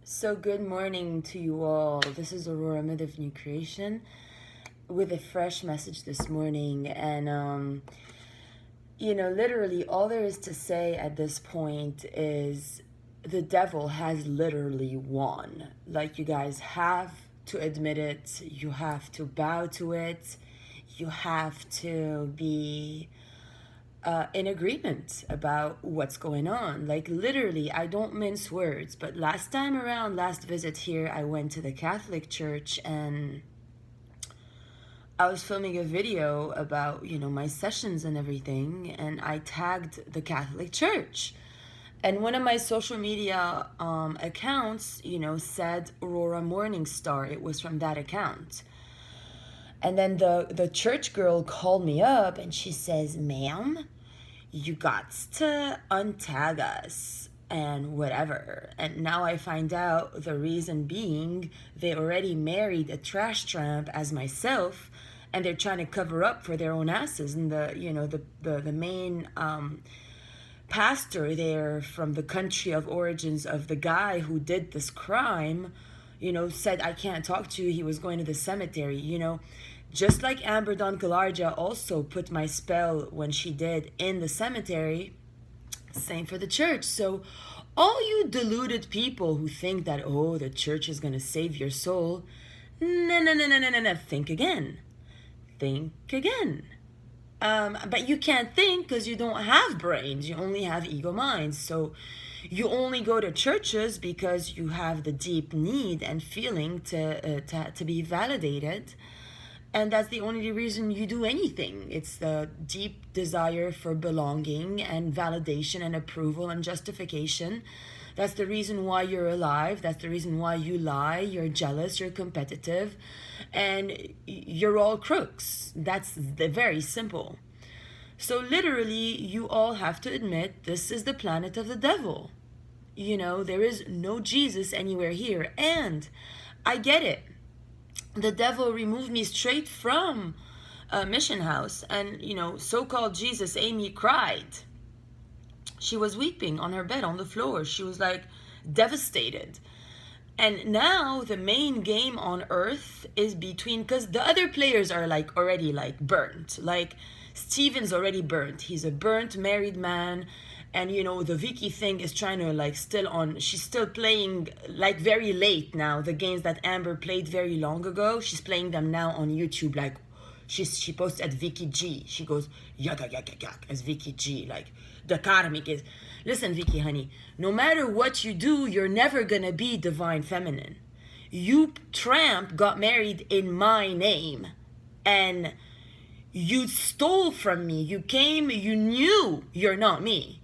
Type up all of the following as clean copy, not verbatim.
So good morning to you all. This is Aurora Mid of New Creation with a fresh message this morning. And literally all there is to say at this point is the devil has literally won. Like, you guys have to admit it. You have to bow to it. You have to be in agreement about what's going on. Like, literally, I don't mince words, but last time around, last visit here, I went to the Catholic Church and I was filming a video about, my sessions and everything, and I tagged the Catholic Church. And one of my social media accounts, said Aurora Morningstar. It was from that account. And then the church girl called me up and she says, "Ma'am, you got to untag us and whatever." And now I find out the reason being they already married a trash tramp as myself, and they're trying to cover up for their own asses. And the main pastor there from the country of origins of the guy who did this crime, said, "I can't talk to you. He was going to the cemetery." Just like Amber Don Galarja also put my spell when she did in the cemetery, same for the church. So all you deluded people who think that, oh, the church is going to save your soul, no. Think again. Think again. But you can't think because you don't have brains. You only have ego minds. So you only go to churches because you have the deep need and feeling to be validated. And that's the only reason you do anything. It's the deep desire for belonging and validation and approval and justification. That's the reason why you're alive. That's the reason why you lie. You're jealous. You're competitive. And you're all crooks. That's very simple. So literally, you all have to admit this is the planet of the devil. There is no Jesus anywhere here. And I get it. The devil removed me straight from a mission house, and so-called Jesus Amy cried. She was weeping on her bed on the floor. She was like devastated. And now the main game on earth is between, because the other players are like already like burnt. Like, Steven's already burnt. He's a burnt married man. And the Vicky thing is trying to like she's still playing like very late now the games that Amber played very long ago. She's playing them now on YouTube. Like, she posts at Vicky G. She goes yak as Vicky G. Like, the karmic is, listen, Vicky honey, no matter what you do, you're never gonna be divine feminine. You tramp got married in my name, and you stole from me. You came, you knew you're not me.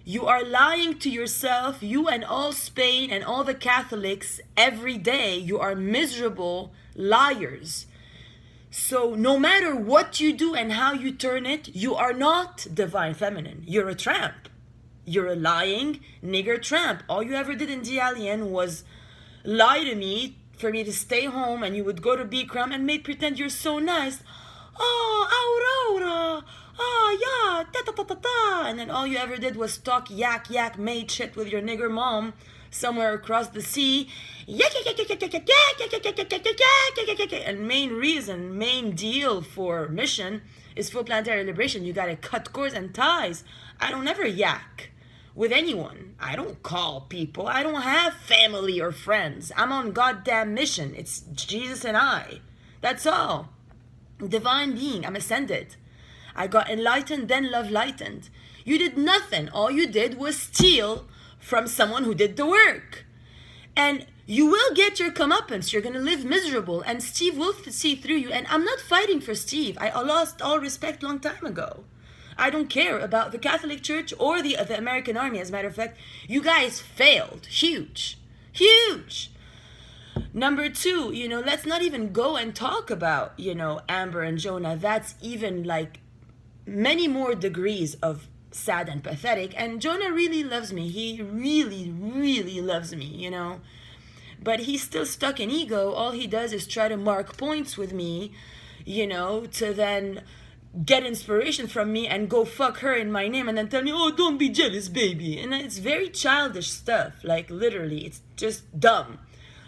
You are lying to yourself, you and all Spain and all the Catholics every day. You are miserable liars. So no matter what you do and how you turn it, you are not divine feminine. You're a tramp. You're a lying nigger tramp. All you ever did in Dialien was lie to me for me to stay home, and you would go to Bikram and make pretend you're so nice. "Oh, Aurora. Oh, yeah, ta. And then all you ever did was talk yak made shit with your nigger mom somewhere across the sea. And main deal for mission is full planetary liberation. You gotta cut cords and ties. I don't ever yak with anyone. I don't call people. I don't have family or friends. I'm on goddamn mission. It's Jesus and I. That's all. Divine being. I'm ascended. I got enlightened, then love lightened. You did nothing. All you did was steal from someone who did the work. And you will get your comeuppance. You're going to live miserable. And Steve will see through you. And I'm not fighting for Steve. I lost all respect long time ago. I don't care about the Catholic Church or the American Army. As a matter of fact, you guys failed. Huge. Number two, let's not even go and talk about, Amber and Jonah. That's even like many more degrees of sad and pathetic. And Jonah really loves me. He really loves me, But he's still stuck in ego. All he does is try to mark points with me, to then get inspiration from me and go fuck her in my name and then tell me, oh, don't be jealous, baby. And it's very childish stuff. Like, literally, it's just dumb.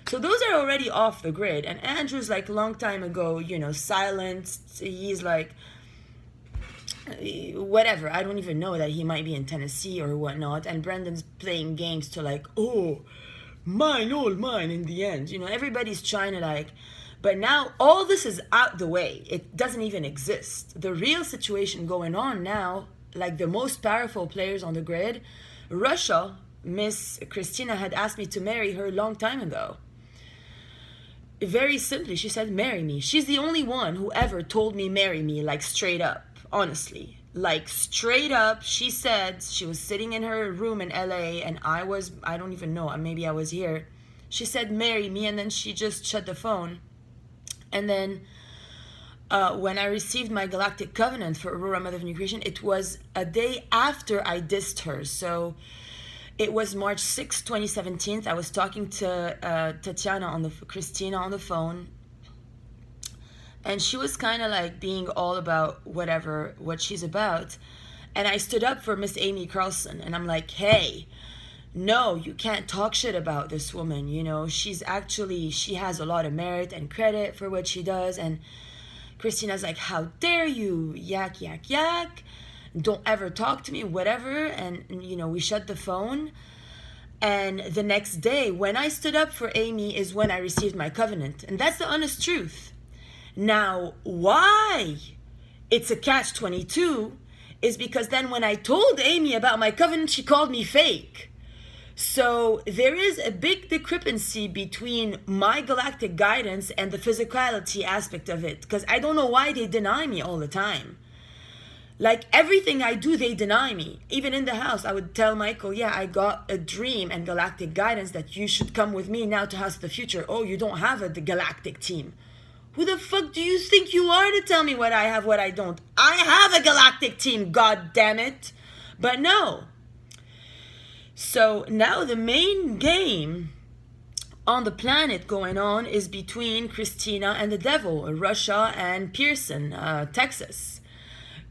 So those are already off the grid. And Andrew's like a long time ago, you know, silenced. He's like, whatever. I don't even know that he might be in Tennessee or whatnot. And Brendan's playing games to like, oh, mine, all mine in the end. You know, everybody's trying to like, but now all this is out the way. It doesn't even exist. The real situation going on now, like the most powerful players on the grid, Russia, Miss Christina had asked me to marry her a long time ago. Very simply, she said, marry me. She's the only one who ever told me marry me, like straight up, honestly. Like straight up, she said, she was sitting in her room in LA and I don't even know, maybe I was here. She said, marry me, and then she just shut the phone. And then when I received my galactic covenant for Aurora Mother of New Creation, it was a day after I dissed her. So it was March 6, 2017. I was talking to Christina on the phone. And she was kind of like being all about what she's about. And I stood up for Miss Amy Carlson. And I'm like, hey, no, you can't talk shit about this woman. You know, she has a lot of merit and credit for what she does. And Christina's like, how dare you? Yak, yak, yak. Don't ever talk to me, whatever. And, you know, we shut the phone. And the next day, when I stood up for Amy is when I received my covenant. And that's the honest truth. Now, why it's a catch-22 is because then when I told Amy about my covenant, she called me fake. So there is a big discrepancy between my galactic guidance and the physicality aspect of it. Because I don't know why they deny me all the time. Like everything I do, they deny me. Even in the house, I would tell Michael, yeah, I got a dream and galactic guidance that you should come with me now to House of the Future. Oh, you don't have the galactic team. Who the fuck do you think you are to tell me what I have, what I don't? I have a galactic team, god damn it. But no. So now the main game on the planet going on is between Christina and the devil, Russia and Pearson, Texas.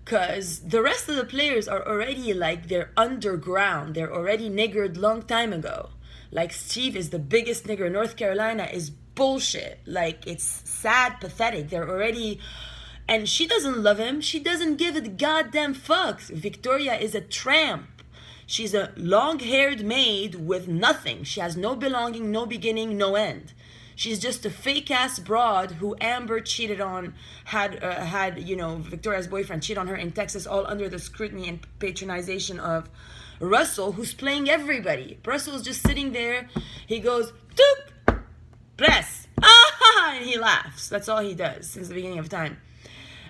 Because the rest of the players are already like, they're underground. They're already niggered long time ago. Like Steve is the biggest nigger. North Carolina is bullshit. Like, it's sad, pathetic. They're already, and she doesn't love him. She doesn't give a goddamn fuck. Victoria is a tramp. She's a long-haired maid with nothing. She has no belonging, no beginning, no end. She's just a fake-ass broad who Amber cheated on, had you know, Victoria's boyfriend cheat on her in Texas, all under the scrutiny and patronization of Russell, who's playing everybody. Russell's just sitting there. He goes, took, press, ah, and he laughs. That's all he does since the beginning of time.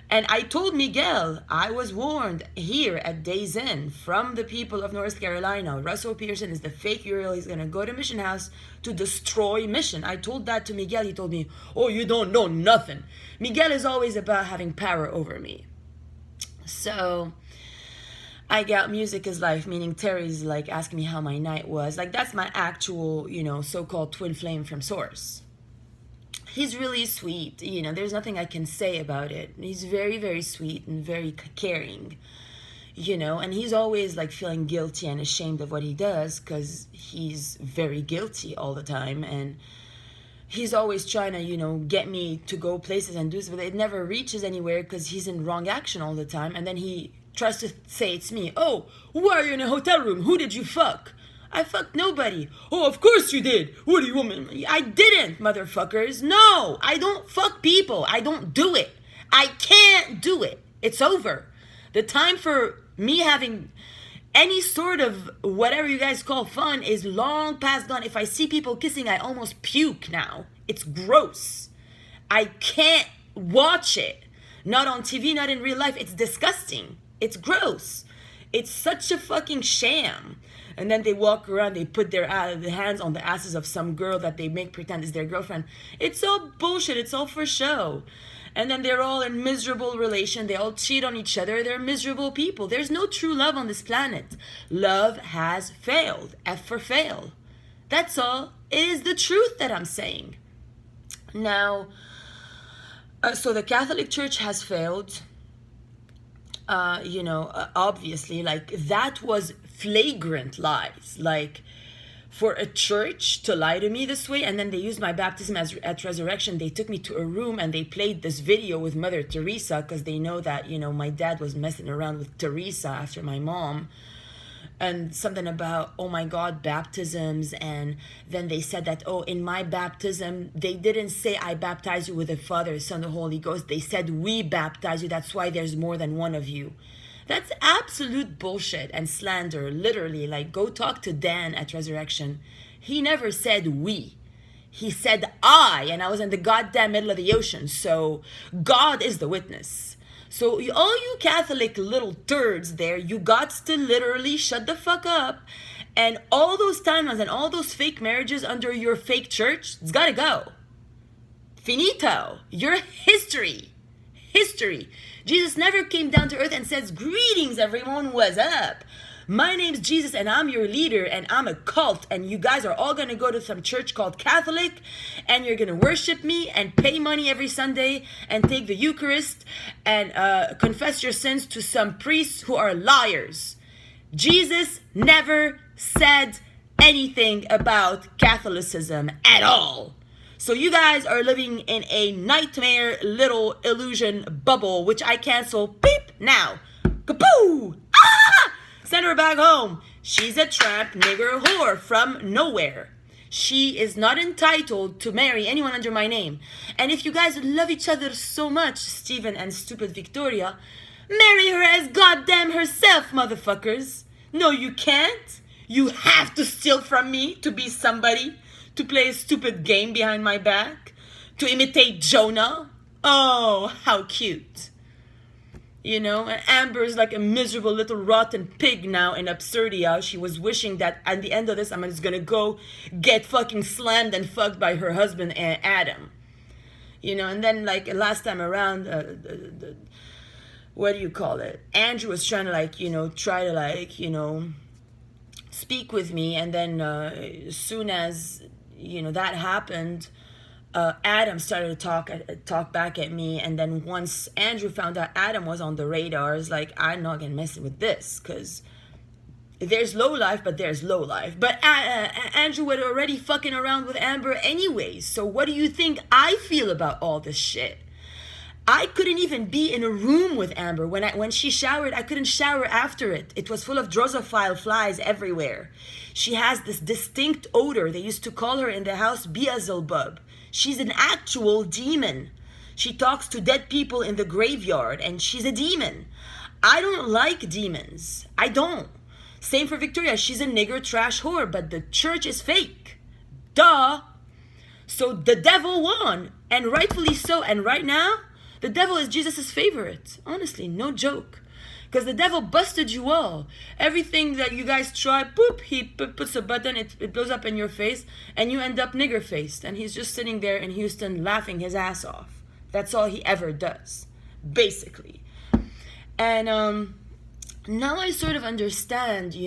And I told Miguel, I was warned here at Days Inn from the people of North Carolina, Russell Pearson is the fake Uriel. He's going to go to Mission House to destroy Mission. I told that to Miguel. He told me, oh, you don't know nothing. Miguel is always about having power over me. So I got music is life, meaning Terry's like asking me how my night was. Like, that's my actual, you know, so-called twin flame from Source. He's really sweet, you know, there's nothing I can say about it. He's very, very sweet and very caring, you know, and he's always like feeling guilty and ashamed of what he does because he's very guilty all the time. And he's always trying to, you know, get me to go places and do stuff, but it never reaches anywhere because he's in wrong action all the time. And then he tries to say it's me. Oh, why are you in a hotel room? Who did you fuck? I fucked nobody. Oh, of course you did. What do you want me? I didn't, motherfuckers. No, I don't fuck people. I don't do it. I can't do it. It's over. The time for me having any sort of whatever you guys call fun is long past gone. If I see people kissing, I almost puke now. It's gross. I can't watch it. Not on TV, not in real life. It's disgusting. It's gross. It's such a fucking sham. And then they walk around, they put their hands on the asses of some girl that they make pretend is their girlfriend. It's all bullshit. It's all for show. And then they're all in miserable relation. They all cheat on each other. They're miserable people. There's no true love on this planet. Love has failed. F for fail. That's all. It is the truth that I'm saying. Now, so the Catholic Church has failed. obviously, like, that was flagrant lies. Like, for a church to lie to me this way, and then they used my baptism as at resurrection. They took me to a room and they played this video with Mother Teresa, because they know that, my dad was messing around with Teresa after my mom, and something about, oh my God, baptisms. And then they said that, oh, in my baptism, they didn't say I baptize you with the Father, Son, the Holy Ghost. They said we baptize you. That's why there's more than one of you. That's absolute bullshit and slander. Literally, like, go talk to Dan at Resurrection. He never said we. He said I, and I was in the goddamn middle of the ocean. So God is the witness. So all you Catholic little turds there, you got to literally shut the fuck up. And all those timelines and all those fake marriages under your fake church, it's gotta go. Finito. You're history. History. Jesus never came down to earth and says, greetings everyone, what's up? My name's Jesus and I'm your leader and I'm a cult, and you guys are all going to go to some church called Catholic and you're going to worship me and pay money every Sunday and take the Eucharist and confess your sins to some priests who are liars. Jesus never said anything about Catholicism at all. So you guys are living in a nightmare little illusion bubble, which I cancel beep now. Kapoo! Ah! Send her back home. She's a tramp nigger whore from nowhere. She is not entitled to marry anyone under my name. And if you guys love each other so much, Stephen and stupid Victoria, marry her as goddamn herself, motherfuckers. No, you can't. You have to steal from me to be somebody, to play a stupid game behind my back, to imitate Jonah. Oh, how cute. And Amber's like a miserable little rotten pig now in Absurdia. She was wishing that at the end of this, I'm just gonna go get fucking slammed and fucked by her husband, Adam. And then, like, last time around, what do you call it? Andrew was trying to, speak with me. And then as soon as, that happened, Adam started to talk back at me. And then once Andrew found out Adam was on the radar, it's like, I'm not gonna mess with this, because there's low life, but there's low life. But Andrew was already fucking around with Amber anyways. So what do you think I feel about all this shit? I couldn't even be in a room with Amber. When she showered, I couldn't shower after it. It was full of drosophile flies everywhere. She has this distinct odor. They used to call her in the house Beelzebub. She's an actual demon. She talks to dead people in the graveyard, and she's a demon. I don't like demons. I don't. Same for Victoria. She's a nigger trash whore, but the church is fake. Duh. So the devil won, and rightfully so. And right now, the devil is Jesus' favorite. Honestly, no joke. Because the devil busted you all. Everything that you guys try, boop, he puts a button, it blows up in your face, and you end up nigger-faced. And he's just sitting there in Houston laughing his ass off. That's all he ever does, basically. And now I sort of understand,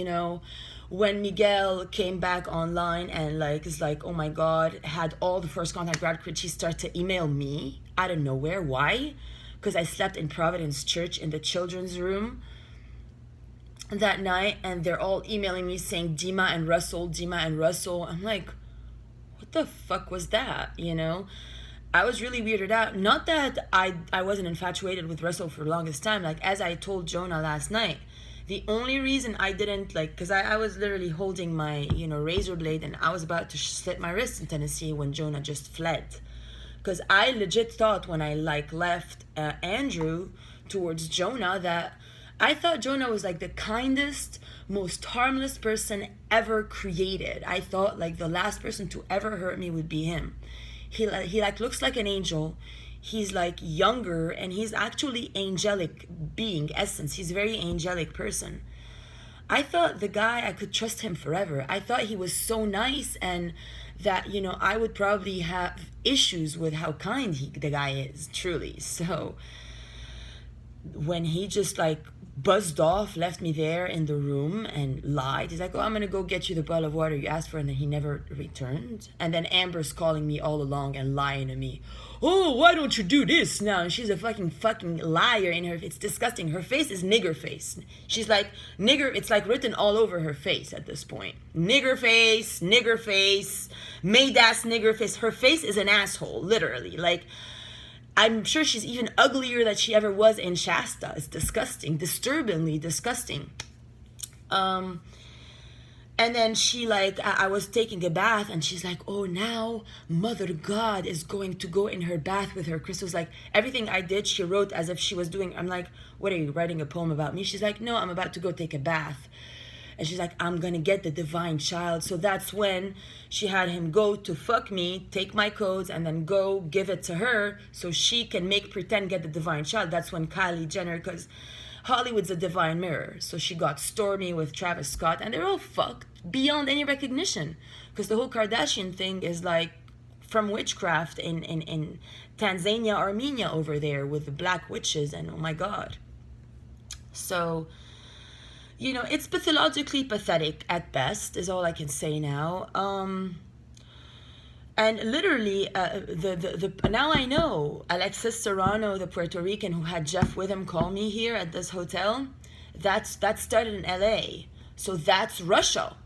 when Miguel came back online and is like, oh my God, had all the first contact gratitude, she started to email me out of nowhere. Why? Because I slept in Providence Church in the children's room that night, and they're all emailing me saying Dima and Russell, Dima and Russell. I'm like, what the fuck was that? I was really weirded out. Not that I wasn't infatuated with Russell for the longest time. Like, as I told Jonah last night, the only reason I didn't, because I was literally holding my, razor blade, and I was about to slit my wrist in Tennessee when Jonah just fled. Because I legit thought when I left Andrew towards Jonah, that I thought Jonah was the kindest, most harmless person ever created. I thought the last person to ever hurt me would be him. He looks like an angel. He's younger, and he's actually angelic being essence. He's a very angelic person. I thought the guy, I could trust him forever. I thought he was so nice, and that, I would probably have issues with how kind the guy is, truly. So when he just buzzed off, left me there in the room and lied. He's like, oh, I'm going to go get you the bottle of water you asked for. And then he never returned. And then Amber's calling me all along and lying to me. Oh, why don't you do this now? And she's a fucking liar in her. It's disgusting. Her face is nigger face. She's like, nigger, it's like written all over her face at this point. Nigger face, made ass nigger face. Her face is an asshole, literally. Like, I'm sure she's even uglier than she ever was in Shasta. It's disgusting, disturbingly disgusting. And then she like, I was taking a bath and she's like, oh, now Mother God is going to go in her bath with her crystals. Like everything I did, she wrote as if she was doing, I'm like, what are you writing a poem about me? She's like, no, I'm about to go take a bath. And she's like, I'm going to get the divine child. So that's when she had him go to fuck me, take my codes, and then go give it to her so she can pretend get the divine child. That's when Kylie Jenner, because Hollywood's a divine mirror. So she got Stormy with Travis Scott, and they're all fucked beyond any recognition. Because the whole Kardashian thing is like from witchcraft in Tanzania, Armenia over there with the black witches, and oh my God. So... you know, it's pathologically pathetic at best, is all I can say now. And literally, now I know Alexis Serrano, the Puerto Rican who had Jeff with him call me here at this hotel, that started in LA. So that's Russia.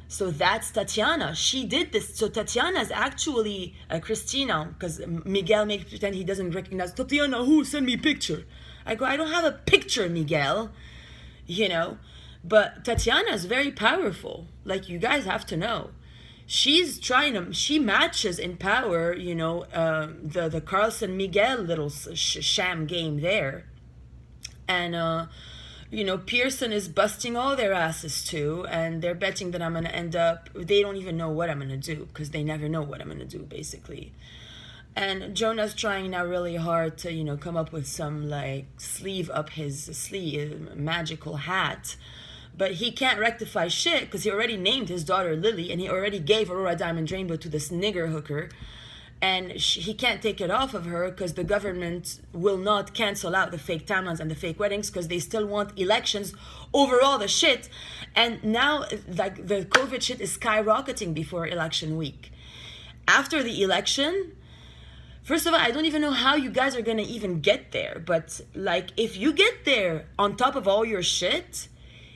So that's Tatiana. She did this. So Tatiana is actually Christina, because Miguel makes pretend he doesn't recognize. Tatiana, who? Send me a picture. I go, I don't have a picture, Miguel. You know, but Tatiana is very powerful. Like, you guys have to know, she matches in power, you know, the Carlson Miguel little sham game there. And, you know, Pearson is busting all their asses too. And they're betting that I'm going to end up, they don't even know what I'm going to do, because they never know what I'm going to do, basically. And Jonah's trying now really hard to, you know, come up with some, like, sleeve up his sleeve, magical hat. But he can't rectify shit because he already named his daughter Lily, and he already gave Aurora Diamond Rainbow to this nigger hooker. And he can't take it off of her because the government will not cancel out the fake timelines and the fake weddings because they still want elections over all the shit. And now, like, the COVID shit is skyrocketing before election week. After the election... first of all, I don't even know how you guys are going to even get there. But, like, if you get there on top of all your shit,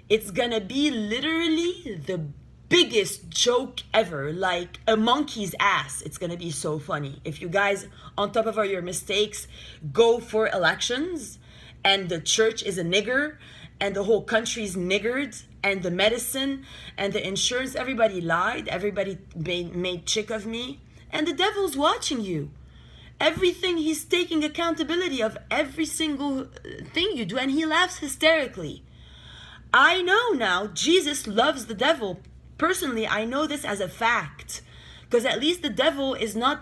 it's going to be literally the biggest joke ever. Like, a monkey's ass. It's going to be so funny. If you guys, on top of all your mistakes, go for elections, and the church is a nigger, and the whole country's niggered, and the medicine, and the insurance, everybody lied. Everybody made chick of me. And the devil's watching you. Everything, he's taking accountability of every single thing you do, and he laughs hysterically. I know now Jesus loves the devil. Personally, I know this as a fact, because at least the devil is not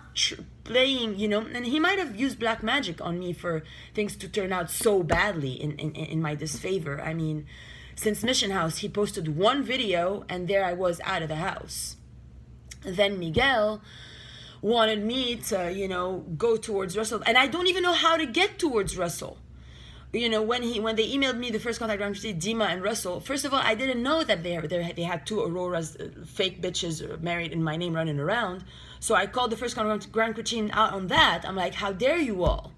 playing, you know, and he might have used black magic on me for things to turn out so badly in my disfavor. I mean, since Mission House, he posted one video, and there I was out of the house. Then Miguel wanted me to, you know, go towards Russell. And I don't even know how to get towards Russell. You know, when they emailed me the first contact around Dima and Russell, first of all, I didn't know that they had two Auroras, fake bitches married in my name running around. So I called the first contact Grand Cuisine out on that. I'm like, how dare you all?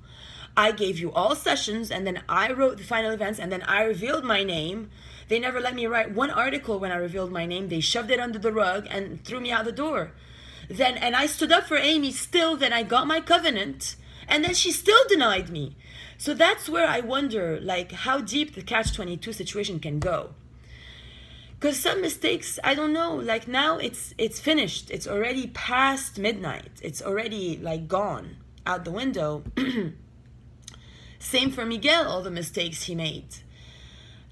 I gave you all sessions, and then I wrote the final events, and then I revealed my name. They never let me write one article when I revealed my name. They shoved it under the rug and threw me out the door. Then, and I stood up for Amy still, then I got my covenant, and then she still denied me. So that's where I wonder, like, how deep the Catch-22 situation can go. Because some mistakes, I don't know, like, now it's finished. It's already past midnight. It's already, like, gone out the window. Same for Miguel, all the mistakes he made.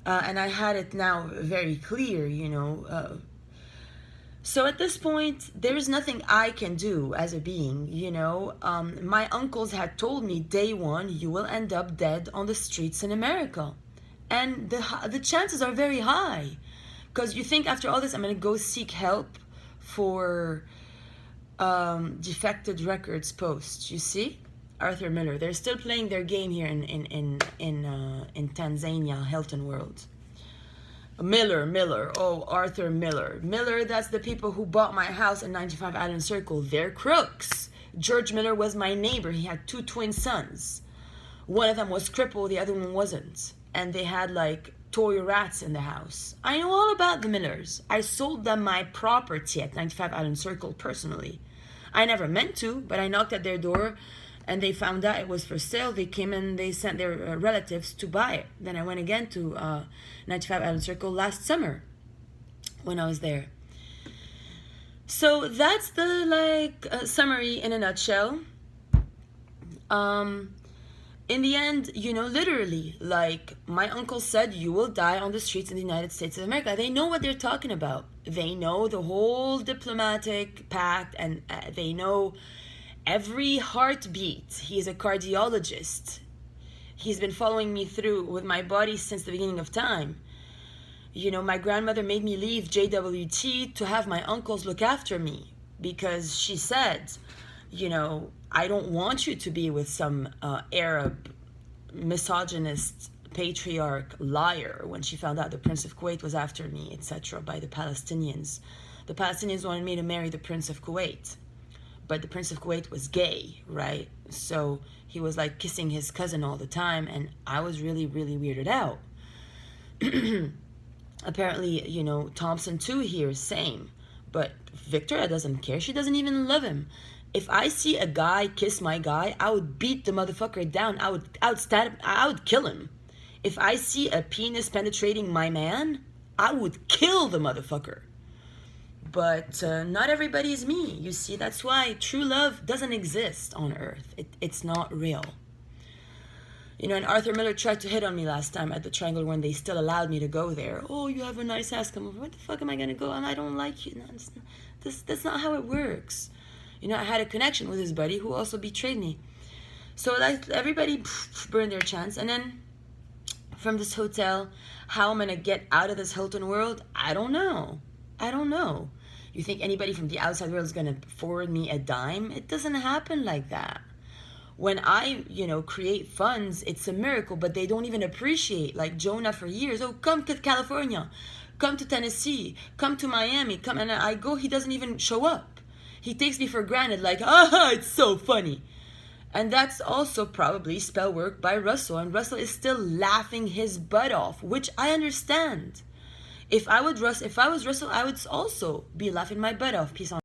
And I had it now very clear, you know. So at this point, there is nothing I can do as a being, you know. My uncles had told me day one, you will end up dead on the streets in America. And the chances are very high. Because you think after all this, I'm going to go seek help for defected records posts, you see? Arthur Miller. They're still playing their game here in Tanzania, Hilton World. Miller. Oh, Arthur Miller. Miller, that's the people who bought my house in 95 Island Circle. They're crooks. George Miller was my neighbor. He had 2 twin sons. One of them was crippled, the other one wasn't. And they had like toy rats in the house. I know all about the Millers. I sold them my property at 95 Island Circle personally. I never meant to, but I knocked at their door and they found out it was for sale. They came and they sent their relatives to buy it. Then I went again to 95 Island Circle last summer when I was there. So that's the summary in a nutshell. In the end, literally, like my uncle said, you will die on the streets in the United States of America. They know what they're talking about. They know the whole diplomatic pact, and they know every heartbeat. He's a cardiologist. He's been following me through with my body since the beginning of time. My grandmother made me leave JWT to have my uncles look after me because she said, I don't want you to be with some Arab misogynist patriarch liar when she found out the Prince of Kuwait was after me, etc. by the Palestinians. The Palestinians wanted me to marry the Prince of Kuwait. But the Prince of Kuwait was gay, right? So he was like kissing his cousin all the time, and I was really, really weirded out. Apparently, Thompson too here, same. But Victoria doesn't care. She doesn't even love him. If I see a guy kiss my guy, I would beat the motherfucker down. I would kill him. If I see a penis penetrating my man, I would kill the motherfucker. But not everybody is me. You see, that's why true love doesn't exist on Earth. It's not real. And Arthur Miller tried to hit on me last time at the Triangle when they still allowed me to go there. Oh, you have a nice ass. Come over. What the fuck am I going to go? And I don't like you. No, that's not how it works. I had a connection with his buddy who also betrayed me. So everybody burned their chance. And then from this hotel, how I'm going to get out of this Hilton World, I don't know. You think anybody from the outside world is going to forward me a dime? It doesn't happen like that. When I, create funds, it's a miracle, but they don't even appreciate. Like Jonah for years, oh, come to California, come to Tennessee, come to Miami, come. And I go, he doesn't even show up. He takes me for granted, like, it's so funny. And that's also probably spell work by Russell. And Russell is still laughing his butt off, which I understand. If I was Russell, I would also be laughing my butt off. Peace on.